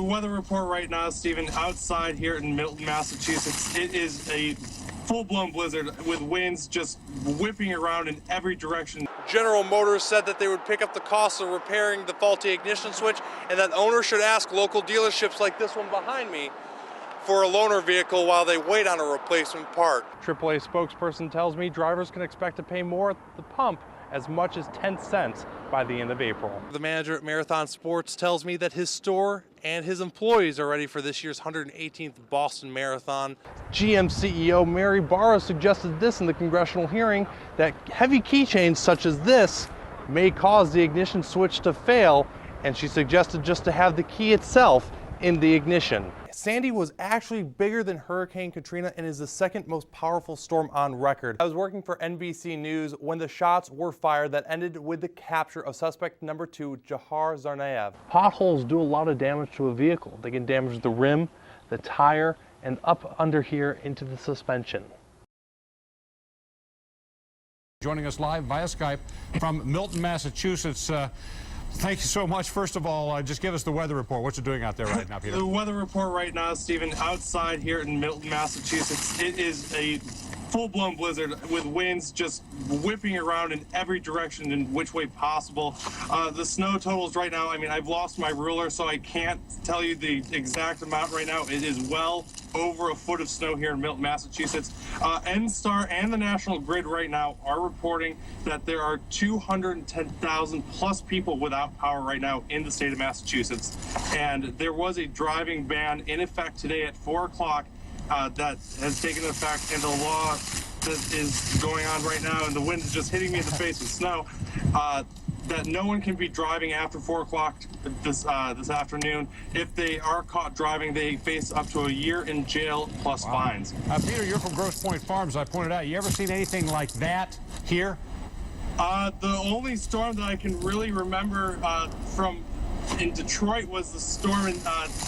Weather report right now, Stephen, outside here in Milton, Massachusetts. It is a full-blown blizzard with winds just whipping around in every direction. General Motors said that they would pick up the cost of repairing the faulty ignition switch and that owners should ask local dealerships like this one behind me for a loaner vehicle while they wait on a replacement part. AAA spokesperson tells me drivers can expect to pay more at the pump, as much as 10 cents by the end of April. The manager at Marathon Sports tells me that his store and his employees are ready for this year's 118th Boston Marathon. GM CEO Mary Barra suggested this in the congressional hearing, that heavy keychains such as this may cause the ignition switch to fail, and she suggested just to have the key itself in the ignition. Sandy was actually bigger than Hurricane Katrina and is the second most powerful storm on record. I was working for NBC News when the shots were fired that ended with the capture of suspect number 2, Jahar Zarnaev. Potholes do a lot of damage to a vehicle. They can damage the rim, the tire, and up under here into the suspension. Joining us live via Skype from Milton, Massachusetts. Thank you so much. First of all, just give us the weather report. What you're doing out there right now, Peter? The weather report right now, Stephen, outside here in Milton, Massachusetts. It is a full-blown blizzard with winds just whipping around in every direction in which way possible. The snow totals right now, I mean, I've lost my ruler, so I can't tell you the exact amount right now. It is well over a foot of snow here in Milton, Massachusetts. NSTAR and the National Grid right now are reporting that there are 210,000 plus people without power right now in the state of Massachusetts. And there was a driving ban in effect today at 4 o'clock that has taken effect, and the law that is going on right now, and the wind is just hitting me in the face with snow, that no one can be driving after 4 o'clock this afternoon. If they are caught driving, they face up to a year in jail plus fines. Peter, you're from Grosse Pointe Farms, I pointed out. You ever seen anything like that here? The only storm that I can really remember from in Detroit was the storm in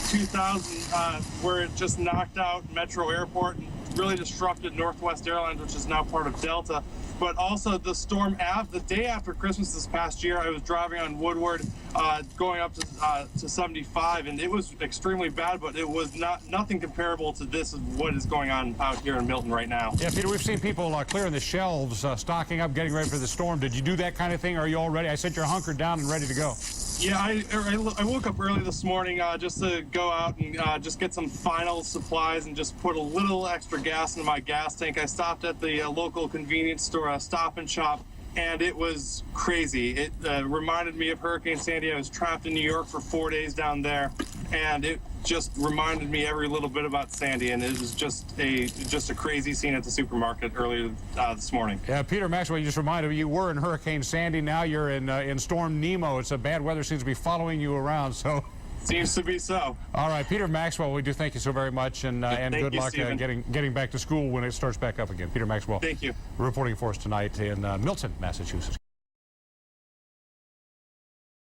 2000 where it just knocked out Metro Airport and really disrupted Northwest Airlines, which is now part of Delta. But also the storm the day after Christmas this past year, I was driving on Woodward going up to 75, and it was extremely bad, but it was nothing comparable to this what is going on out here in Milton right now. Yeah, Peter, we've seen people clearing the shelves, stocking up, getting ready for the storm. Did you do that kind of thing? Are you all ready? I said you're hunkered down and ready to go. Yeah, I woke up early this morning just to go out and just get some final supplies and just put a little extra gas in my gas tank. I stopped at the local convenience store, Stop and Shop, and it was crazy. It reminded me of Hurricane Sandy. I was trapped in New York for 4 days down there, and it just reminded me every little bit about Sandy, and it was just a crazy scene at the supermarket earlier this morning. Yeah, Peter, Maxwell, you just reminded me you were in Hurricane Sandy. Now you're in Storm Nemo. It's a bad weather seems to be following you around, so. Seems to be so. All right, Peter Maxwell, we do thank you so very much, and good luck getting back to school when it starts back up again. Peter Maxwell. Thank you. Reporting for us tonight in Milton, Massachusetts.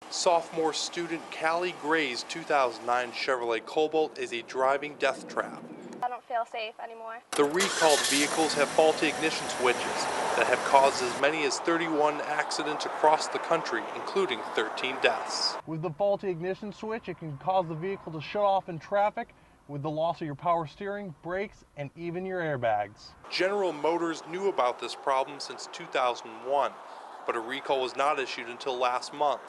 Sophomore student Callie Gray's 2009 Chevrolet Cobalt is a driving death trap. I don't feel safe anymore. The recalled vehicles have faulty ignition switches that have caused as many as 31 accidents across the country, including 13 deaths. With the faulty ignition switch, it can cause the vehicle to shut off in traffic with the loss of your power steering, brakes, and even your airbags. General Motors knew about this problem since 2001, but a recall was not issued until last month.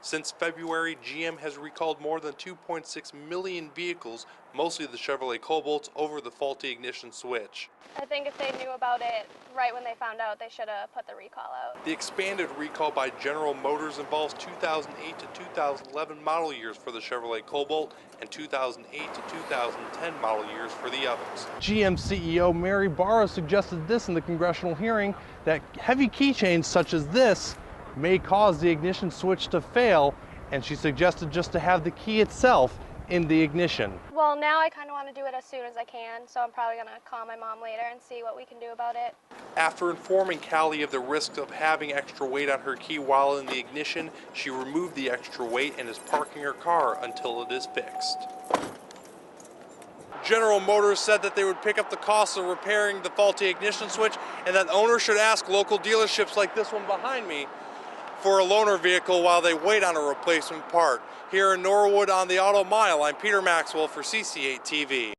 Since February, GM has recalled more than 2.6 million vehicles, mostly the Chevrolet Cobalts, over the faulty ignition switch. I think if they knew about it right when they found out, they should have put the recall out. The expanded recall by General Motors involves 2008 to 2011 model years for the Chevrolet Cobalt and 2008 to 2010 model years for the others. GM CEO Mary Barra suggested this in the congressional hearing, that heavy keychains such as this may cause the ignition switch to fail, and she suggested just to have the key itself in the ignition. Well, now I kind of want to do it as soon as I can, so I'm probably going to call my mom later and see what we can do about it. After informing Callie of the risks of having extra weight on her key while in the ignition, she removed the extra weight and is parking her car until it is fixed. General Motors said that they would pick up the cost of repairing the faulty ignition switch and that owners should ask local dealerships like this one behind me for a loaner vehicle while they wait on a replacement part. Here in Norwood on the Auto Mile, I'm Peter Maxwell for CC8 TV.